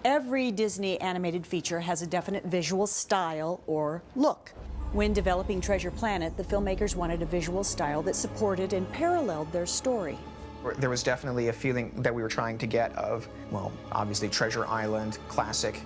Every Disney animated feature has a definite visual style or look. When developing Treasure Planet, the filmmakers wanted a visual style that supported and paralleled their story. There was definitely a feeling that we were trying to get of, well, obviously Treasure Island, classic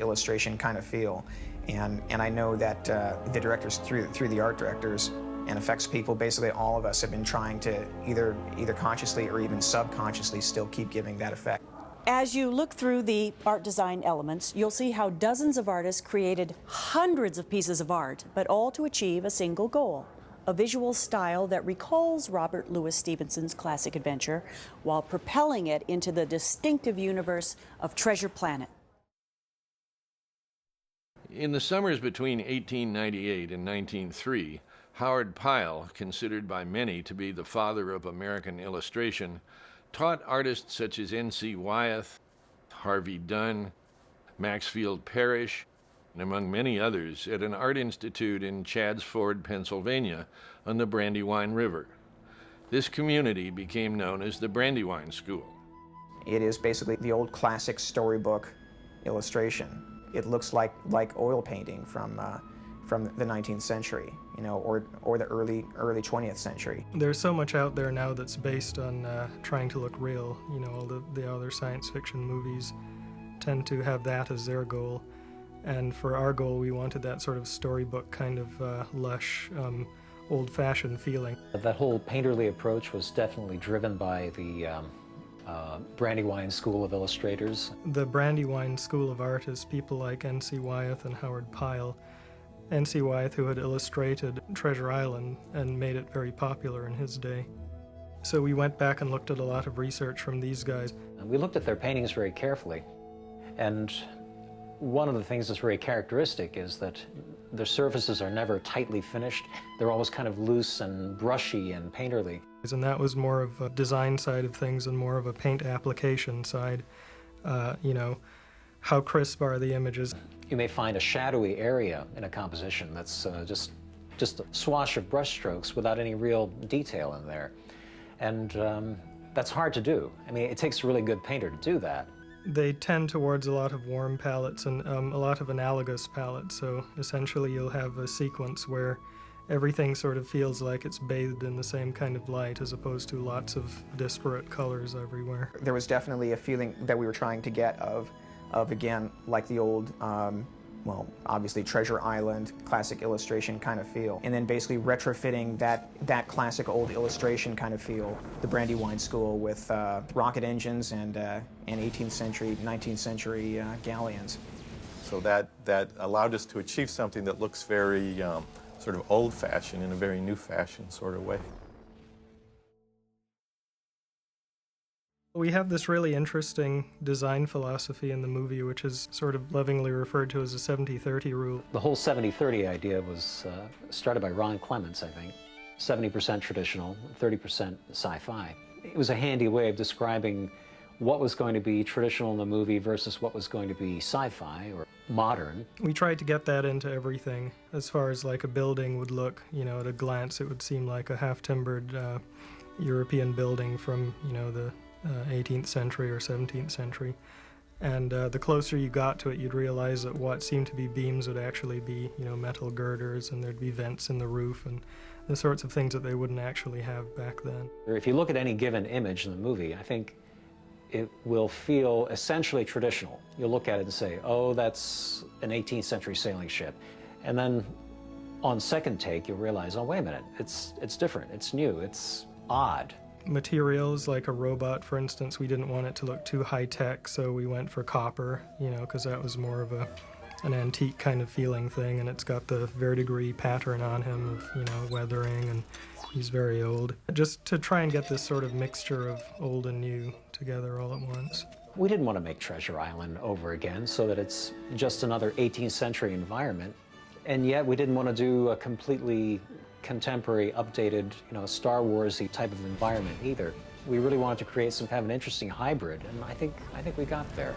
illustration kind of feel. And I know that the directors, through the art directors and effects people, basically all of us have been trying to either consciously or even subconsciously still keep giving that effect. As you look through the art design elements, you'll see how dozens of artists created hundreds of pieces of art, but all to achieve a single goal: a visual style that recalls Robert Louis Stevenson's classic adventure while propelling it into the distinctive universe of Treasure Planet. In the summers between 1898 and 1903, Howard Pyle, considered by many to be the father of American illustration, taught artists such as N.C. Wyeth, Harvey Dunn, Maxfield Parrish, and among many others, at an art institute in Chadds Ford, Pennsylvania, on the Brandywine River. This community became known as the Brandywine School. It is basically the old classic storybook illustration. It looks like oil painting from the 19th century, you know, or the early 20th century. There's so much out there now that's based on trying to look real. You know, all the other science fiction movies tend to have that as their goal. And for our goal, we wanted that sort of storybook kind of lush, old-fashioned feeling. That whole painterly approach was definitely driven by the Brandywine School of Illustrators. The Brandywine School of Art is people like N.C. Wyeth and Howard Pyle. N.C. Wyeth, who had illustrated Treasure Island and made it very popular in his day. So we went back and looked at a lot of research from these guys. We looked at their paintings very carefully, and one of the things that's very characteristic is that their surfaces are never tightly finished. They're always kind of loose and brushy and painterly. And that was more of a design side of things and more of a paint application side. You know, how crisp are the images? You may find a shadowy area in a composition that's just a swash of brushstrokes without any real detail in there. And that's hard to do. I mean, it takes a really good painter to do that. They tend towards a lot of warm palettes and a lot of analogous palettes. So essentially you'll have a sequence where everything sort of feels like it's bathed in the same kind of light as opposed to lots of disparate colors everywhere. There was definitely a feeling that we were trying to get of again, like the old, well, obviously Treasure Island, classic illustration kind of feel. And then basically retrofitting that classic old illustration kind of feel, the Brandywine School with rocket engines and 18th century, 19th century galleons. So that allowed us to achieve something that looks very sort of old-fashioned in a very new-fashioned sort of way. We have this really interesting design philosophy in the movie, which is sort of lovingly referred to as a 70-30 rule. The whole 70-30 idea was started by Ron Clements, I think. 70% traditional, 30% sci-fi. It was a handy way of describing what was going to be traditional in the movie versus what was going to be sci-fi or modern. We tried to get that into everything. As far as like a building would look, you know, at a glance it would seem like a half-timbered European building from, you know, the 18th century or 17th century. And the closer you got to it, you'd realize that what seemed to be beams would actually be, you know, metal girders, and there'd be vents in the roof and the sorts of things that they wouldn't actually have back then. If you look at any given image in the movie, I think it will feel essentially traditional. You'll look at it and say, oh, that's an 18th century sailing ship. And then on second take, you'll realize, oh, wait a minute, it's different, it's new, it's odd. Materials, like a robot, for instance, we didn't want it to look too high-tech, so we went for copper, you know, because that was more of an antique kind of feeling thing, and it's got the verdigris pattern on him of, you know, weathering, and he's very old. Just to try and get this sort of mixture of old and new together all at once. We didn't want to make Treasure Island over again so that it's just another 18th century environment, and yet we didn't want to do a completely contemporary, updated, you know, Star Wars-y type of environment either. We really wanted to create some kind of an interesting hybrid, and I think we got there.